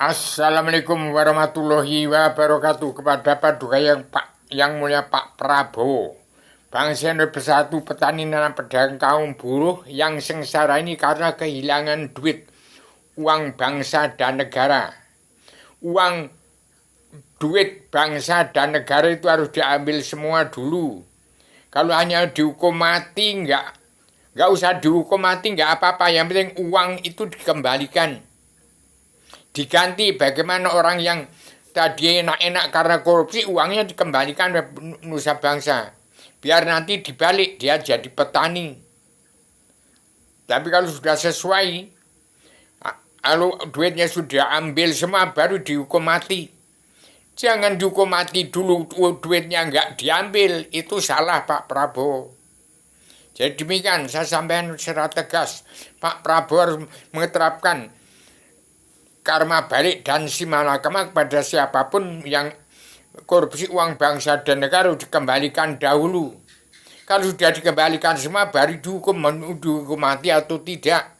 Assalamualaikum warahmatullahi wabarakatuh. Kepada Paduka yang mulia Pak Prabowo, bangsa Indonesia bersatu, petani dan pedagang kaum buruh yang sengsara ini karena kehilangan duit, uang bangsa dan negara. Duit bangsa dan negara itu harus diambil semua dulu. Kalau hanya dihukum mati, nggak usah dihukum mati, nggak apa-apa. Yang penting uang itu dikembalikan. Diganti, bagaimana orang yang tadi enak-enak karena korupsi, uangnya dikembalikan oleh nusa bangsa. Biar nanti dibalik, dia jadi petani. Tapi kalau sudah sesuai, kalau duitnya sudah ambil semua, baru dihukum mati. Jangan dihukum mati dulu, duitnya nggak diambil. Itu salah Pak Prabowo. Jadi demikian, saya sampaikan secara tegas. Pak Prabowo harus mengeterapkan karma balik dan simalakama kepada siapapun yang korupsi uang bangsa dan negara dikembalikan dahulu. Kalau sudah dikembalikan semua baru dihukum mati atau tidak.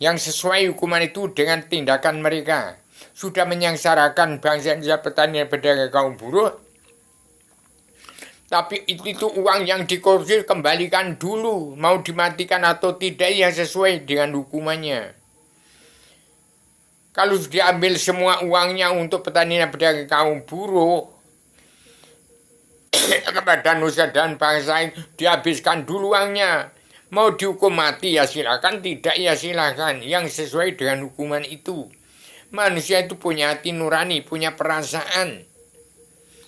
Yang sesuai hukuman itu dengan tindakan mereka. Sudah menyengsarakan bangsa Indonesia, petani dan pedagang kaum buruh. Tapi itu uang yang dikorupsi kembalikan dulu. Mau dimatikan atau tidak ya sesuai dengan hukumannya. Kalau diambil semua uangnya untuk petani dan pedagang kaum buruh, kepada nusa dan bangsa dihabiskan dulu uangnya. Mau dihukum mati ya silakan, tidak ya silakan. Yang sesuai dengan hukuman itu. Manusia itu punya hati nurani, punya perasaan.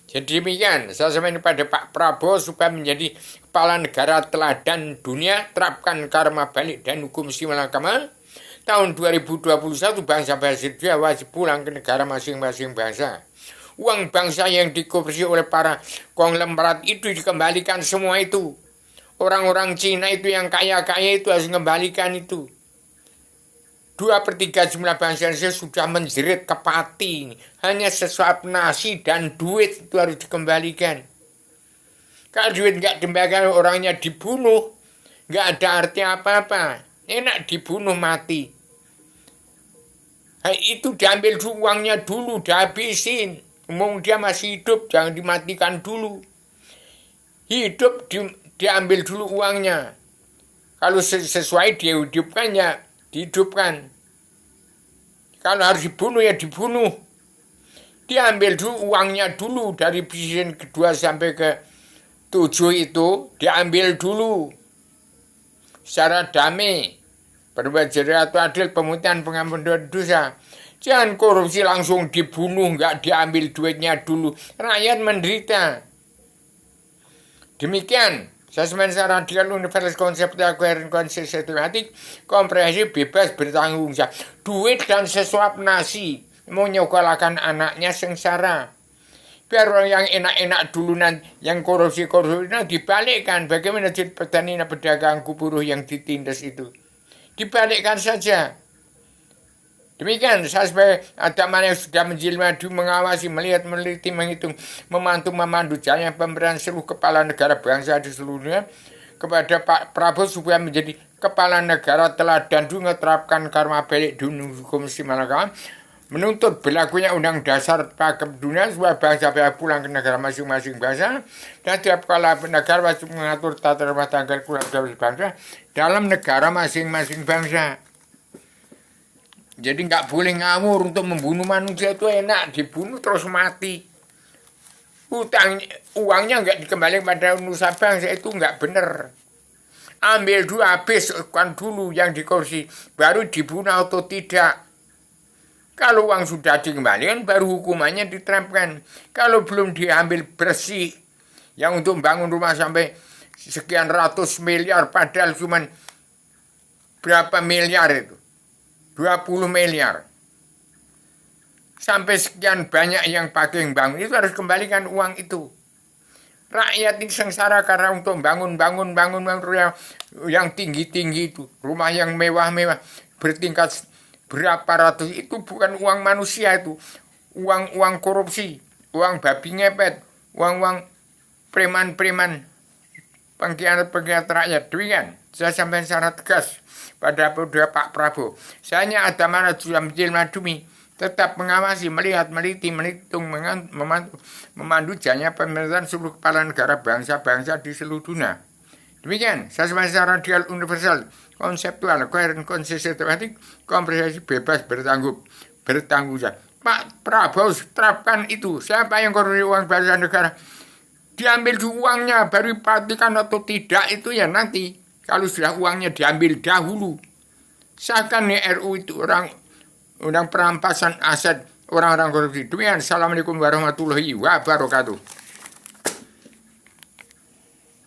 Jadi demikian, saya sampaikan pada Pak Prabowo supaya menjadi kepala negara teladan dunia, terapkan karma balik dan hukum simalakama. Tahun 2021 bangsa-bangsa wajib pulang ke negara masing-masing bangsa. Uang bangsa yang dikorupsi oleh para konglomerat itu dikembalikan semua itu. Orang-orang Cina itu yang kaya-kaya itu harus mengembalikan itu. 2/3 jumlah bangsa Indonesia sudah menjerit kepati. Hanya sesuap nasi dan duit itu harus dikembalikan. Kalau duit nggak dikembalikan, orangnya dibunuh. Nggak ada arti apa-apa. Enak dibunuh mati. Itu diambil dulu uangnya dulu, dihabisin. Umum dia masih hidup, jangan dimatikan dulu. Hidup diambil dulu uangnya. Kalau sesuai dihidupkan ya dihidupkan. Kalau harus dibunuh ya dibunuh. Diambil dulu uangnya dulu dari presiden kedua sampai ke 7 itu diambil dulu secara damai. Berbuat jujur atau adil, pemutihan, pengampunan dosa. Jangan korupsi langsung dibunuh, nggak diambil duitnya dulu. Rakyat menderita. Demikian, saya secara radikal universal konsep koheren konsistematik, komprehensif, bebas, bertanggung jawab. Duit dan sesuap nasi mau nyokolahkan anaknya sengsara. Biar orang yang enak-enak dulu yang korupsi dibalikkan. Bagaimana jadi petani dan pedagang buruh yang ditindas itu? Dibalikkan saja. Demikian, saya sebagai agama yang sudah menjelma, mengawasi, melihat, meneliti, menghitung, memandu jalannya pemberian seluruh kepala negara bangsa di seluruh dunia kepada Pak Prabowo supaya menjadi kepala negara teladan dulu menerapkan karma balik hukum simalakama, menuntut berlakunya undang dasar pakem dunia supaya bangsa pulang ke negara masing-masing bangsa, dan setiap kepala negara wajib mengatur tata rumah tangga keluarga bangsa dalam negara masing-masing bangsa. Jadi nggak boleh ngawur untuk membunuh manusia itu enak, dibunuh terus mati. Uangnya nggak dikembalikan pada nusa bangsa itu nggak benar. Ambil dulu, habiskan dulu yang dikorupsi, baru dibunuh atau tidak. Kalau uang sudah dikembalikan, baru hukumannya diterapkan. Kalau belum diambil bersih, yang untuk bangun rumah sampai sekian ratus miliar, padahal cuma berapa miliar itu? 20 miliar. Sampai sekian banyak yang pakai bangun, itu harus kembalikan uang itu. Rakyat ini sengsara karena untuk bangun yang tinggi-tinggi itu. Rumah yang mewah-mewah, bertingkat berapa ratus, itu bukan uang manusia itu. Uang korupsi, uang babi ngepet, uang preman-preman, pengkhianat rakyat. Demikian. Saya sampaikan secara tegas pada Pak Prabowo. Saya hanya ada mana dalam Madumi tetap mengawasi, melihat, meneliti, menghitung, memandu jalannya pemerintahan seluruh kepala negara bangsa-bangsa di seluruh dunia. Demikian, saya sampaikan secara radial universal, konseptual, koheren, konsisten, komprehensif, bebas, bertanggung jawab. Pak Prabowo terapkan itu. Siapa yang korupsi uang bangsa negara? Diambil uangnya, baru dipastikan atau tidak itu ya nanti. Kalau sudah uangnya diambil dahulu. Sahkan RU itu orang perampasan aset orang-orang korupsi. Demikian, Assalamualaikum warahmatullahi wabarakatuh.